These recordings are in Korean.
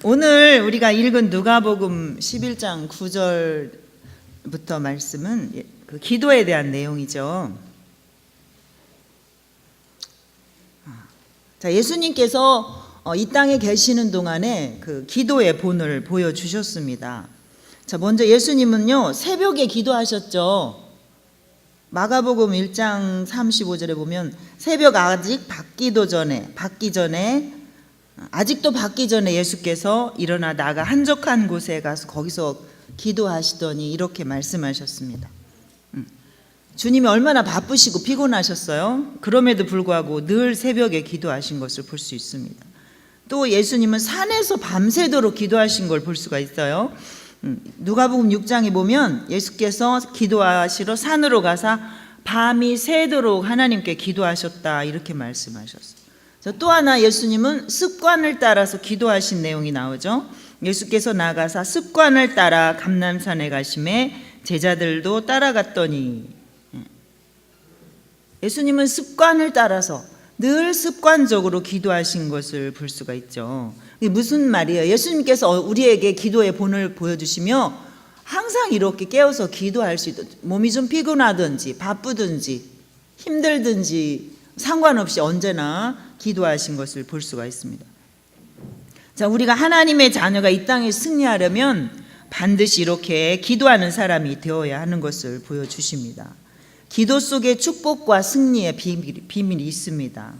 오늘 우리가 읽은 누가복음 11장 9절부터 말씀은 그 기도에 대한 내용이죠. 자, 예수님께서 이 땅에 계시는 동안에 그 기도의 본을 보여주셨습니다. 자, 먼저 예수님은요, 새벽에 기도하셨죠. 마가복음 1장 35절에 보면 새벽 아직 밝기 전에 예수께서 일어나 나가 한적한 곳에 가서 거기서 기도하시더니 이렇게 말씀하셨습니다. 주님이 얼마나 바쁘시고 피곤하셨어요? 그럼에도 불구하고 늘 새벽에 기도하신 것을 볼 수 있습니다. 또 예수님은 산에서 밤새도록 기도하신 걸 볼 수가 있어요. 누가복음 6장에 보면 예수께서 기도하시러 산으로 가사 밤이 새도록 하나님께 기도하셨다 이렇게 말씀하셨어요. 또 하나 예수님은 습관을 따라서 기도하신 내용이 나오죠. 예수께서 나가사 습관을 따라 감람산에 가심에 제자들도 따라갔더니, 예수님은 습관을 따라서 늘 습관적으로 기도하신 것을 볼 수가 있죠. 이게 무슨 말이에요? 예수님께서 우리에게 기도의 본을 보여주시며 항상 이렇게 깨어서 기도할 수 있도록, 몸이 좀 피곤하든지 바쁘든지 힘들든지 상관없이 언제나 기도하신 것을 볼 수가 있습니다. 자, 우리가 하나님의 자녀가 이 땅에 승리하려면 반드시 이렇게 기도하는 사람이 되어야 하는 것을 보여주십니다. 기도 속에 축복과 승리의 비밀이 있습니다.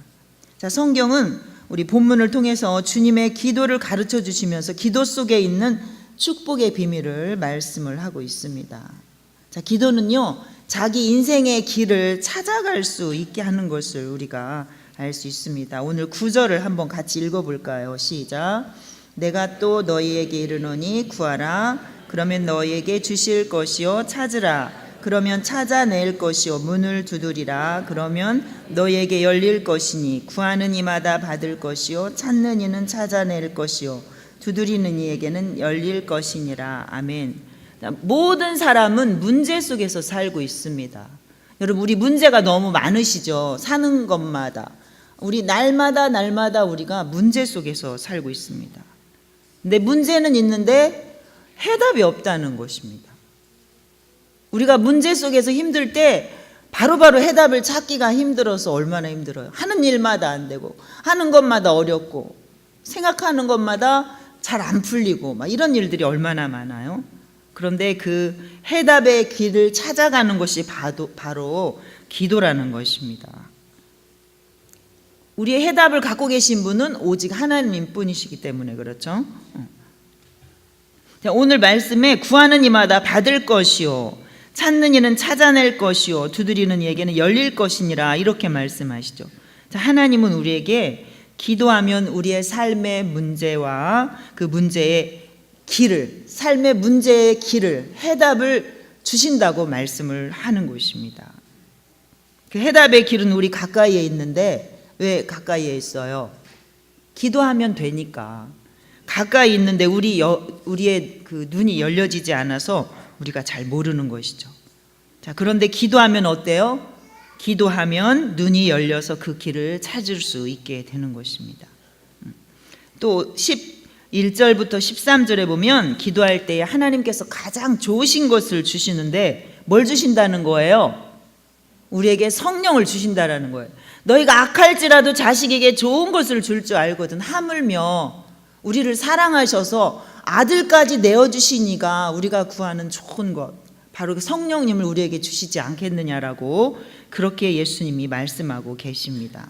자, 성경은 우리 본문을 통해서 주님의 기도를 가르쳐 주시면서 기도 속에 있는 축복의 비밀을 말씀을 하고 있습니다. 자, 기도는요, 자기 인생의 길을 찾아갈 수 있게 하는 것을 우리가 알 수 있습니다. 오늘 9절을 한번 같이 읽어볼까요? 시작. 내가 또 너희에게 이르노니 구하라. 그러면 너희에게 주실 것이요. 찾으라. 그러면 찾아낼 것이요. 문을 두드리라. 그러면 너희에게 열릴 것이니 구하는 이마다 받을 것이요. 찾는 이는 찾아낼 것이요. 두드리는 이에게는 열릴 것이니라. 아멘. 모든 사람은 문제 속에서 살고 있습니다. 여러분, 우리 문제가 너무 많으시죠? 사는 것마다. 우리 날마다 우리가 문제 속에서 살고 있습니다. 근데 문제는 있는데 해답이 없다는 것입니다. 우리가 문제 속에서 힘들 때 바로바로 해답을 찾기가 힘들어서 얼마나 힘들어요. 하는 일마다 안 되고, 하는 것마다 어렵고, 생각하는 것마다 잘 안 풀리고, 막 이런 일들이 얼마나 많아요. 그런데 그 해답의 길을 찾아가는 것이 바로 기도라는 것입니다. 우리의 해답을 갖고 계신 분은 오직 하나님 뿐이시기 때문에 그렇죠. 자, 오늘 말씀에 구하는 이마다 받을 것이요, 찾는 이는 찾아낼 것이요, 두드리는 이에게는 열릴 것이니라 이렇게 말씀하시죠. 자, 하나님은 우리에게 기도하면 우리의 삶의 문제와 그 문제의 길을, 삶의 문제의 길을, 해답을 주신다고 말씀을 하는 것입니다. 그 해답의 길은 우리 가까이에 있는데 왜 가까이에 있어요? 기도하면 되니까. 가까이 있는데 우리의 그 눈이 열려지지 않아서 우리가 잘 모르는 것이죠. 자, 그런데 기도하면 어때요? 기도하면 눈이 열려서 그 길을 찾을 수 있게 되는 것입니다. 또 11절부터 13절에 보면 기도할 때 하나님께서 가장 좋으신 것을 주시는데 뭘 주신다는 거예요? 우리에게 성령을 주신다라는 거예요. 너희가 악할지라도 자식에게 좋은 것을 줄 줄 알거든. 하물며 우리를 사랑하셔서 아들까지 내어주시니가 우리가 구하는 좋은 것, 바로 그 성령님을 우리에게 주시지 않겠느냐라고 그렇게 예수님이 말씀하고 계십니다.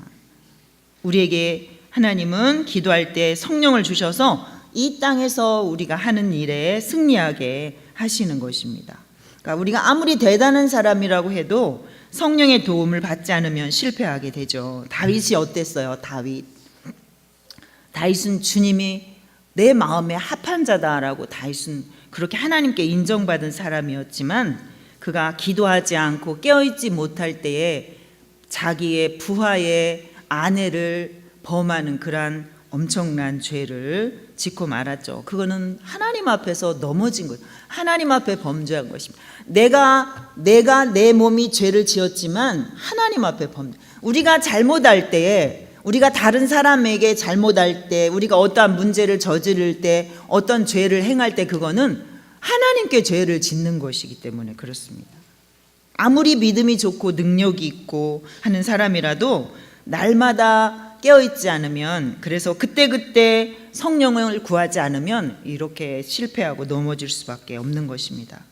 우리에게 하나님은 기도할 때 성령을 주셔서 이 땅에서 우리가 하는 일에 승리하게 하시는 것입니다. 그러니까 우리가 아무리 대단한 사람이라고 해도 성령의 도움을 받지 않으면 실패하게 되죠. 다윗이 어땠어요? 다윗은 주님이 내 마음에 합한 자다라고 다윗은 그렇게 하나님께 인정받은 사람이었지만 그가 기도하지 않고 깨어있지 못할 때에 자기의 부하의 아내를 범하는 그러한 엄청난 죄를 짓고 말았죠. 그거는 하나님 앞에서 넘어진 거예요. 하나님 앞에 범죄한 것입니다. 내가 내 몸이 죄를 지었지만 하나님 앞에 범죄. 우리가 잘못할 때에 우리가 다른 사람에게 잘못할 때, 우리가 어떠한 문제를 저지를 때, 어떤 죄를 행할 때 그거는 하나님께 죄를 짓는 것이기 때문에 그렇습니다. 아무리 믿음이 좋고 능력이 있고 하는 사람이라도 날마다 깨어있지 않으면, 그래서 그때그때 성령을 구하지 않으면 이렇게 실패하고 넘어질 수밖에 없는 것입니다.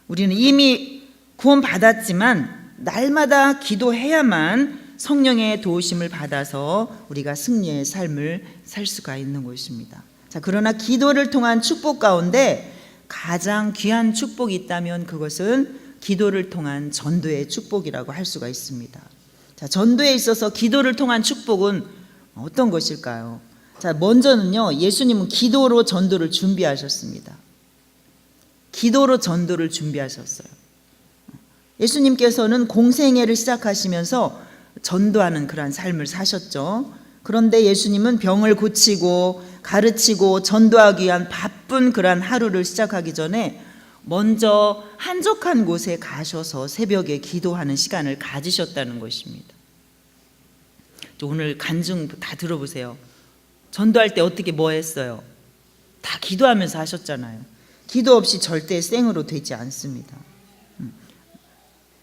우리는 이미 구원받았지만 날마다 기도해야만 성령의 도우심을 받아서 우리가 승리의 삶을 살 수가 있는 것입니다. 자, 그러나 기도를 통한 축복 가운데 가장 귀한 축복이 있다면 그것은 기도를 통한 전도의 축복이라고 할 수가 있습니다. 자, 전도에 있어서 기도를 통한 축복은 어떤 것일까요? 자, 먼저는요, 예수님은 기도로 전도를 준비하셨습니다. 기도로 전도를 준비하셨어요. 예수님께서는 공생애를 시작하시면서 전도하는 그러한 삶을 사셨죠. 그런데 예수님은 병을 고치고 가르치고 전도하기 위한 바쁜 그러한 하루를 시작하기 전에 먼저 한적한 곳에 가셔서 새벽에 기도하는 시간을 가지셨다는 것입니다. 오늘 간증 다 들어보세요. 전도할 때 어떻게 뭐 했어요? 다 기도하면서 하셨잖아요. 기도 없이 절대 생으로 되지 않습니다.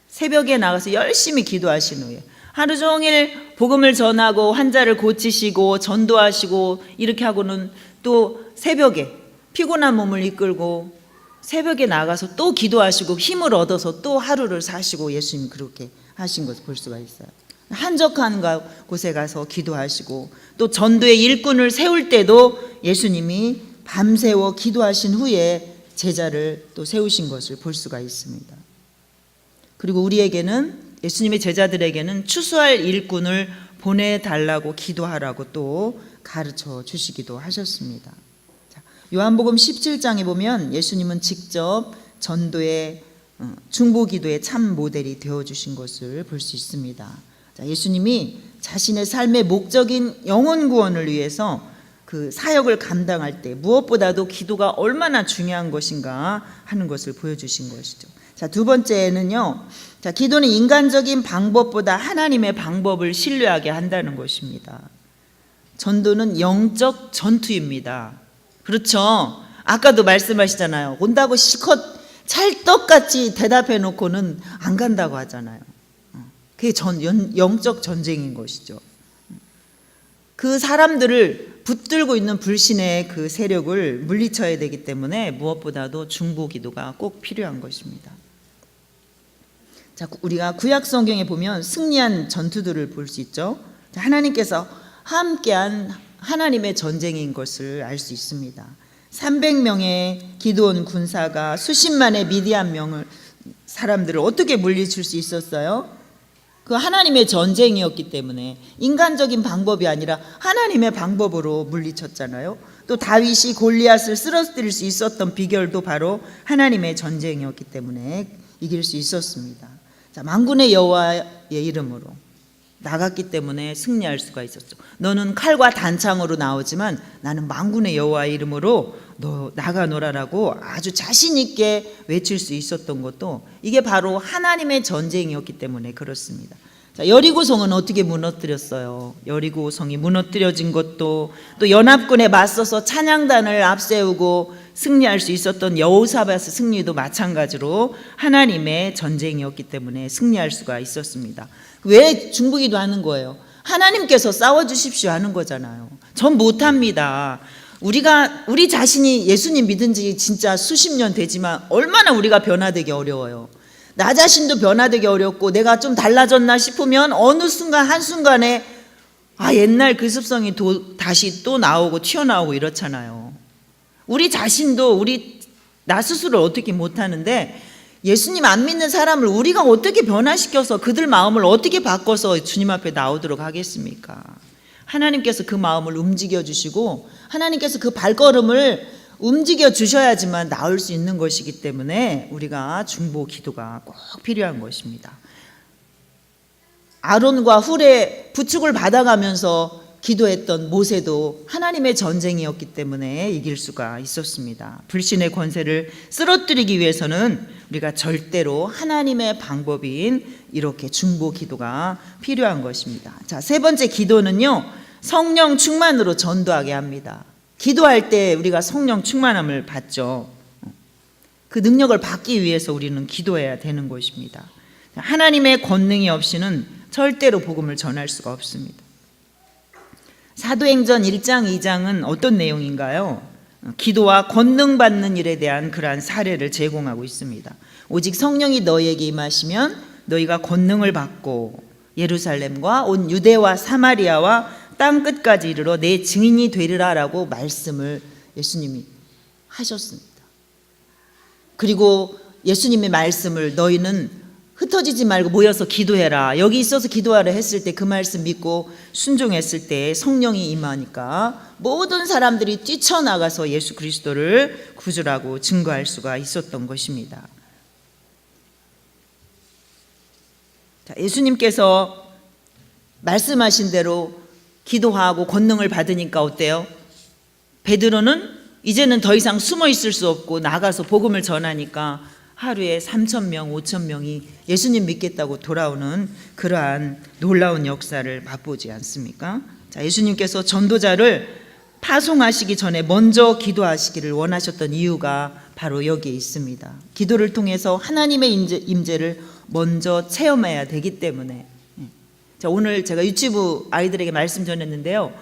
새벽에 나가서 열심히 기도하신 후에 하루 종일 복음을 전하고 환자를 고치시고 전도하시고 이렇게 하고는 또 새벽에 피곤한 몸을 이끌고 새벽에 나가서 또 기도하시고 힘을 얻어서 또 하루를 사시고 예수님이 그렇게 하신 것을 볼 수가 있어요. 한적한 곳에 가서 기도하시고 또 전도의 일꾼을 세울 때도 예수님이 밤새워 기도하신 후에 제자를 또 세우신 것을 볼 수가 있습니다. 그리고 우리에게는, 예수님의 제자들에게는 추수할 일꾼을 보내달라고 기도하라고 또 가르쳐 주시기도 하셨습니다. 자, 요한복음 17장에 보면 예수님은 직접 전도의 중보기도의 참 모델이 되어주신 것을 볼 수 있습니다. 자, 예수님이 자신의 삶의 목적인 영혼 구원을 위해서 그 사역을 감당할 때 무엇보다도 기도가 얼마나 중요한 것인가 하는 것을 보여주신 것이죠. 자, 두 번째는요, 자, 기도는 인간적인 방법보다 하나님의 방법을 신뢰하게 한다는 것입니다. 전도는 영적 전투입니다. 그렇죠? 아까도 말씀하시잖아요. 온다고 실컷 찰떡같이 대답해 놓고는 안 간다고 하잖아요. 그게 영적 전쟁인 것이죠. 그 사람들을 붙들고 있는 불신의 그 세력을 물리쳐야 되기 때문에 무엇보다도 중보기도가 꼭 필요한 것입니다. 자, 우리가 구약 성경에 보면 승리한 전투들을 볼 수 있죠. 하나님께서 함께한 하나님의 전쟁인 것을 알 수 있습니다. 300명의 기드온 군사가 수십만의 미디안 사람들을 어떻게 물리칠 수 있었어요? 그 하나님의 전쟁이었기 때문에 인간적인 방법이 아니라 하나님의 방법으로 물리쳤잖아요. 또 다윗이 골리앗을 쓰러뜨릴 수 있었던 비결도 바로 하나님의 전쟁이었기 때문에 이길 수 있었습니다. 자, 만군의 여호와의 이름으로 나갔기 때문에 승리할 수가 있었죠. 너는 칼과 단창으로 나오지만 나는 만군의 여호와의 이름으로 너 나가노라라고 아주 자신 있게 외칠 수 있었던 것도 이게 바로 하나님의 전쟁이었기 때문에 그렇습니다. 자, 여리고성은 어떻게 무너뜨렸어요? 여리고성이 무너뜨려진 것도 또 연합군에 맞서서 찬양단을 앞세우고 승리할 수 있었던 여호사밧의 승리도 마찬가지로 하나님의 전쟁이었기 때문에 승리할 수가 있었습니다. 왜 중보기도 하는 거예요? 하나님께서 싸워주십시오 하는 거잖아요. 전 못합니다. 우리 자신이 예수님 믿은 지 진짜 수십 년 되지만 얼마나 우리가 변화되기 어려워요. 나 자신도 변화되기 어렵고 내가 좀 달라졌나 싶으면 어느 순간 한순간에 옛날 그 습성이 다시 또 나오고 튀어나오고 이렇잖아요. 우리 자신도 나 스스로 어떻게 못하는데 예수님 안 믿는 사람을 우리가 어떻게 변화시켜서 그들 마음을 어떻게 바꿔서 주님 앞에 나오도록 하겠습니까? 하나님께서 그 마음을 움직여 주시고 하나님께서 그 발걸음을 움직여 주셔야지만 나올 수 있는 것이기 때문에 우리가 중보 기도가 꼭 필요한 것입니다. 아론과 훌의 부축을 받아가면서 기도했던 모세도 하나님의 전쟁이었기 때문에 이길 수가 있었습니다. 불신의 권세를 쓰러뜨리기 위해서는 우리가 절대로 하나님의 방법인 이렇게 중보 기도가 필요한 것입니다. 자, 세 번째 기도는요, 성령 충만으로 전도하게 합니다. 기도할 때 우리가 성령 충만함을 받죠. 그 능력을 받기 위해서 우리는 기도해야 되는 것입니다. 하나님의 권능이 없이는 절대로 복음을 전할 수가 없습니다. 사도행전 1장 2장은 어떤 내용인가요? 기도와 권능 받는 일에 대한 그러한 사례를 제공하고 있습니다. 오직 성령이 너희에게 임하시면 너희가 권능을 받고 예루살렘과 온 유대와 사마리아와 땅 끝까지 이르러 내 증인이 되리라라고 말씀을 예수님이 하셨습니다. 그리고 예수님의 말씀을 너희는 흩어지지 말고 모여서 기도해라, 여기 있어서 기도하라 했을 때 그 말씀 믿고 순종했을 때 성령이 임하니까 모든 사람들이 뛰쳐나가서 예수 그리스도를 구주라고 증거할 수가 있었던 것입니다. 자, 예수님께서 말씀하신 대로 기도하고 권능을 받으니까 어때요? 베드로는 이제는 더 이상 숨어 있을 수 없고 나가서 복음을 전하니까 하루에 3,000명, 5,000명이 예수님 믿겠다고 돌아오는 그러한 놀라운 역사를 맛보지 않습니까? 자, 예수님께서 전도자를 파송하시기 전에 먼저 기도하시기를 원하셨던 이유가 바로 여기에 있습니다. 기도를 통해서 하나님의 임재를 먼저 체험해야 되기 때문에. 자, 오늘 제가 유치부 아이들에게 말씀 전했는데요,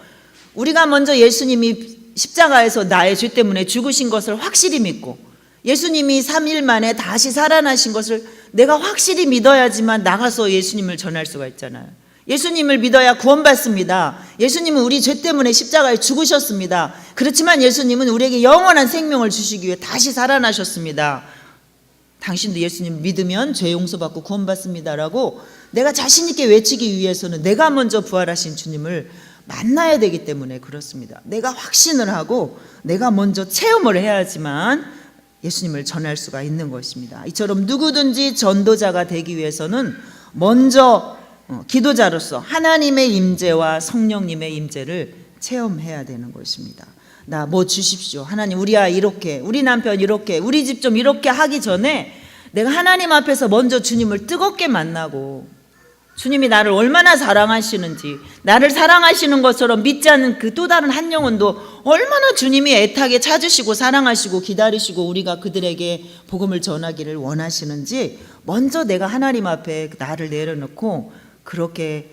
우리가 먼저 예수님이 십자가에서 나의 죄 때문에 죽으신 것을 확실히 믿고 예수님이 3일 만에 다시 살아나신 것을 내가 확실히 믿어야지만 나가서 예수님을 전할 수가 있잖아요. 예수님을 믿어야 구원받습니다. 예수님은 우리 죄 때문에 십자가에 죽으셨습니다. 그렇지만 예수님은 우리에게 영원한 생명을 주시기 위해 다시 살아나셨습니다. 당신도 예수님 믿으면 죄 용서받고 구원받습니다라고 내가 자신 있게 외치기 위해서는 내가 먼저 부활하신 주님을 만나야 되기 때문에 그렇습니다. 내가 확신을 하고 내가 먼저 체험을 해야지만 예수님을 전할 수가 있는 것입니다. 이처럼 누구든지 전도자가 되기 위해서는 먼저 기도자로서 하나님의 임재와 성령님의 임재를 체험해야 되는 것입니다. 나 뭐 주십시오. 하나님, 우리 아이 이렇게, 우리 남편 이렇게, 우리 집 좀 이렇게 하기 전에 내가 하나님 앞에서 먼저 주님을 뜨겁게 만나고 주님이 나를 얼마나 사랑하시는지, 나를 사랑하시는 것처럼 믿지 않는 그 또 다른 한 영혼도 얼마나 주님이 애타게 찾으시고 사랑하시고 기다리시고 우리가 그들에게 복음을 전하기를 원하시는지 먼저 내가 하나님 앞에 나를 내려놓고 그렇게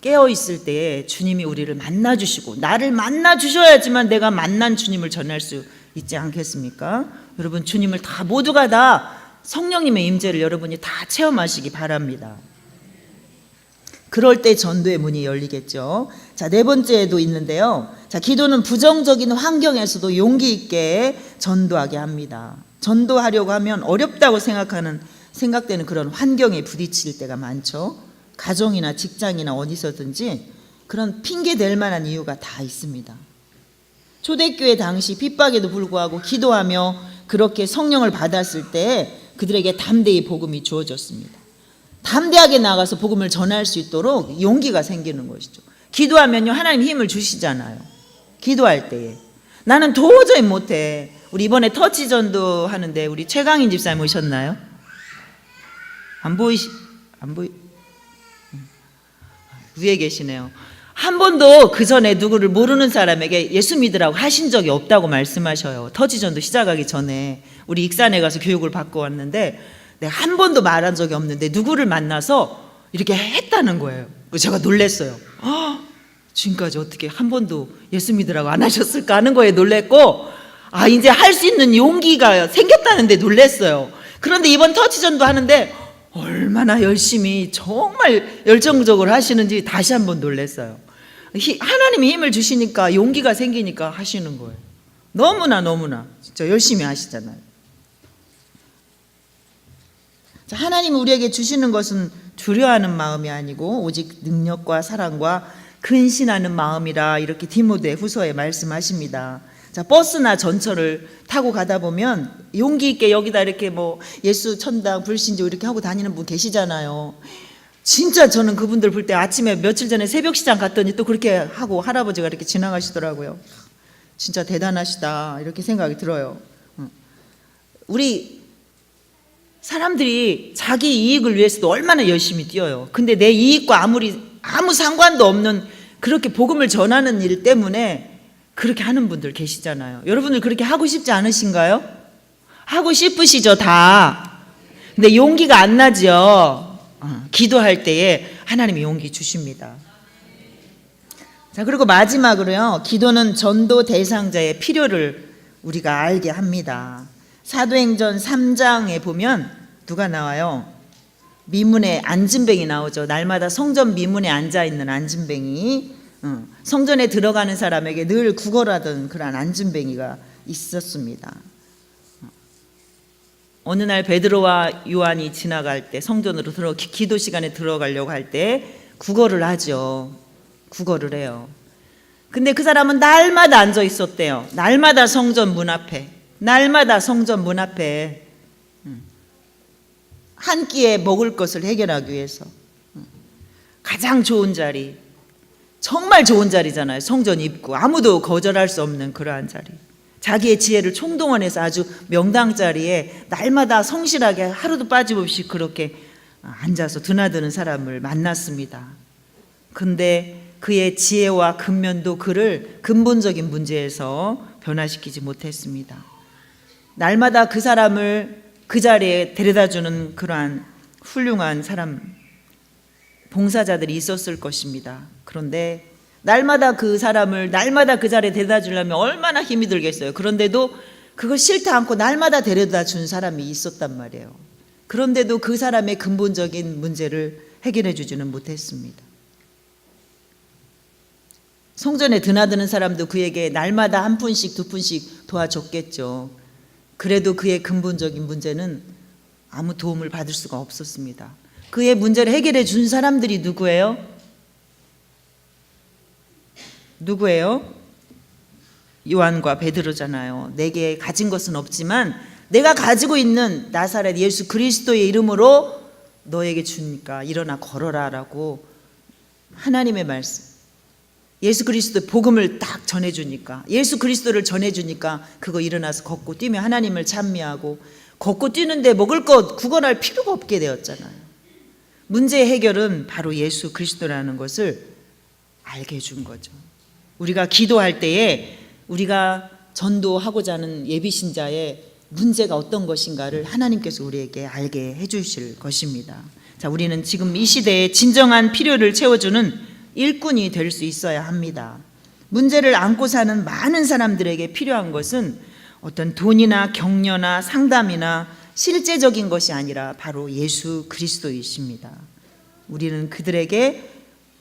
깨어있을 때에 주님이 우리를 만나주시고 나를 만나주셔야지만 내가 만난 주님을 전할 수 있지 않겠습니까? 여러분, 주님을 다 모두가 다 성령님의 임재를 여러분이 다 체험하시기 바랍니다. 그럴 때 전도의 문이 열리겠죠. 자, 네 번째도 있는데요. 자, 기도는 부정적인 환경에서도 용기 있게 전도하게 합니다. 전도하려고 하면 어렵다고 생각되는 그런 환경에 부딪힐 때가 많죠. 가정이나 직장이나 어디서든지 그런 핑계 댈 만한 이유가 다 있습니다. 초대교회 당시 핍박에도 불구하고 기도하며 그렇게 성령을 받았을 때 그들에게 담대히 복음이 주어졌습니다. 담대하게 나가서 복음을 전할 수 있도록 용기가 생기는 것이죠. 기도하면요, 하나님 힘을 주시잖아요. 기도할 때에 나는 도저히 못해. 우리 이번에 터치 전도 하는데 우리 최강인 집사님 오셨나요? 안 보이 위에 계시네요. 한 번도 그 전에 누구를 모르는 사람에게 예수 믿으라고 하신 적이 없다고 말씀하셔요. 터지전도 시작하기 전에 우리 익산에 가서 교육을 받고 왔는데 내가 한 번도 말한 적이 없는데 누구를 만나서 이렇게 했다는 거예요. 제가 놀랐어요. 지금까지 어떻게 한 번도 예수 믿으라고 안 하셨을까 하는 거에 놀랬고, 이제 할 수 있는 용기가 생겼다는데 놀랐어요. 그런데 이번 터치전도 하는데 얼마나 열심히 정말 열정적으로 하시는지 다시 한번 놀랐어요. 하나님이 힘을 주시니까 용기가 생기니까 하시는 거예요. 너무나 진짜 열심히 하시잖아요. 자, 하나님이 우리에게 주시는 것은 두려워하는 마음이 아니고 오직 능력과 사랑과 근신하는 마음이라 이렇게 디모데 후서에 말씀하십니다. 자, 버스나 전철을 타고 가다 보면 용기 있게 여기다 이렇게 뭐 예수 천당 불신조 이렇게 하고 다니는 분 계시잖아요. 진짜 저는 그분들 볼 때 아침에 며칠 전에 새벽 시장 갔더니 또 그렇게 하고 할아버지가 이렇게 지나가시더라고요. 진짜 대단하시다 이렇게 생각이 들어요. 우리 사람들이 자기 이익을 위해서도 얼마나 열심히 뛰어요. 근데 내 이익과 아무 상관도 없는 그렇게 복음을 전하는 일 때문에 그렇게 하는 분들 계시잖아요. 여러분들 그렇게 하고 싶지 않으신가요? 하고 싶으시죠, 다. 근데 용기가 안 나죠. 기도할 때에 하나님이 용기 주십니다. 자, 그리고 마지막으로요, 기도는 전도 대상자의 필요를 우리가 알게 합니다. 사도행전 3장에 보면 누가 나와요? 미문에 안진뱅이 나오죠. 날마다 성전 미문에 앉아있는 안진뱅이. 성전에 들어가는 사람에게 늘 구걸하던 그런 안진뱅이가 있었습니다. 어느 날 베드로와 요한이 지나갈 때, 성전으로 기도 시간에 들어가려고 할 때 구걸을 하죠. 구걸을 해요. 근데 그 사람은 날마다 앉아 있었대요. 날마다 성전 문 앞에, 날마다 성전 문 앞에 한 끼에 먹을 것을 해결하기 위해서 가장 좋은 자리, 정말 좋은 자리잖아요. 성전 입구, 아무도 거절할 수 없는 그러한 자리, 자기의 지혜를 총동원해서 아주 명당 자리에 날마다 성실하게 하루도 빠짐없이 그렇게 앉아서 드나드는 사람을 만났습니다. 근데 그의 지혜와 근면도 그를 근본적인 문제에서 변화시키지 못했습니다. 날마다 그 사람을 그 자리에 데려다주는 그러한 훌륭한 사람, 봉사자들이 있었을 것입니다. 그런데 날마다 그 사람을 날마다 그 자리에 데려다 주려면 얼마나 힘이 들겠어요. 그런데도 그걸 싫다 않고 날마다 데려다 준 사람이 있었단 말이에요. 그런데도 그 사람의 근본적인 문제를 해결해 주지는 못했습니다. 성전에 드나드는 사람도 그에게 날마다 한 푼씩 두 푼씩 도와줬겠죠. 그래도 그의 근본적인 문제는 아무 도움을 받을 수가 없었습니다. 그의 문제를 해결해 준 사람들이 누구예요? 누구예요? 요한과 베드로잖아요. 내게 가진 것은 없지만 내가 가지고 있는 나사렛 예수 그리스도의 이름으로 너에게 주니까 일어나 걸어라 라고 하나님의 말씀, 예수 그리스도의 복음을 딱 전해주니까, 예수 그리스도를 전해주니까 그거 일어나서 걷고 뛰며 하나님을 찬미하고, 걷고 뛰는데 먹을 것 구걸할 필요가 없게 되었잖아요. 문제의 해결은 바로 예수 그리스도라는 것을 알게 해준 거죠. 우리가 기도할 때에 우리가 전도하고자 하는 예비신자의 문제가 어떤 것인가를 하나님께서 우리에게 알게 해주실 것입니다. 자, 우리는 지금 이 시대에 진정한 필요를 채워주는 일꾼이 될 수 있어야 합니다. 문제를 안고 사는 많은 사람들에게 필요한 것은 어떤 돈이나 격려나 상담이나 실제적인 것이 아니라 바로 예수 그리스도이십니다. 우리는 그들에게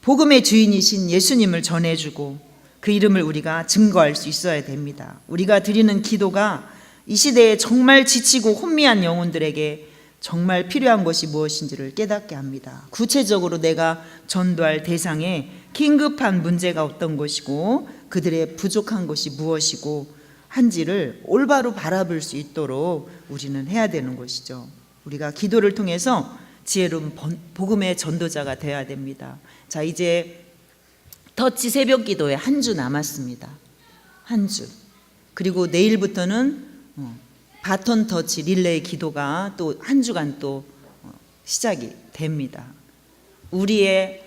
복음의 주인이신 예수님을 전해주고 그 이름을 우리가 증거할 수 있어야 됩니다. 우리가 드리는 기도가 이 시대에 정말 지치고 혼미한 영혼들에게 정말 필요한 것이 무엇인지를 깨닫게 합니다. 구체적으로 내가 전도할 대상에 긴급한 문제가 어떤 것이고 그들의 부족한 것이 무엇이고 한지를 올바로 바라볼 수 있도록 우리는 해야 되는 것이죠. 우리가 기도를 통해서 지혜로운 복음의 전도자가 되어야 됩니다. 자, 이제 터치 새벽 기도에 한 주 남았습니다. 한 주. 그리고 내일부터는 바톤 터치 릴레이 기도가 또 한 주간 또 시작이 됩니다. 우리의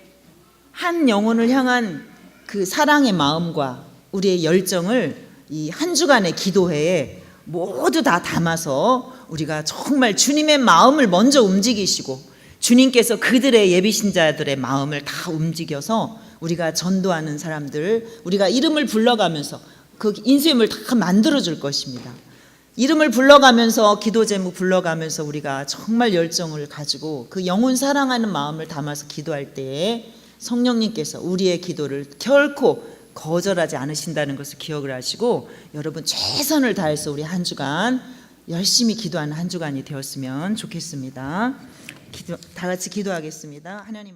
한 영혼을 향한 그 사랑의 마음과 우리의 열정을 이 한 주간의 기도회에 모두 다 담아서 우리가 정말 주님의 마음을 먼저 움직이시고 주님께서 그들의 예비신자들의 마음을 다 움직여서 우리가 전도하는 사람들, 우리가 이름을 불러가면서 그 인쇄물 다 만들어줄 것입니다. 이름을 불러가면서 기도 제목 불러가면서 우리가 정말 열정을 가지고 그 영혼 사랑하는 마음을 담아서 기도할 때에 성령님께서 우리의 기도를 결코 거절하지 않으신다는 것을 기억을 하시고 여러분 최선을 다해서 우리 한 주간 열심히 기도하는 한 주간이 되었으면 좋겠습니다. 다 같이 기도하겠습니다. 하나님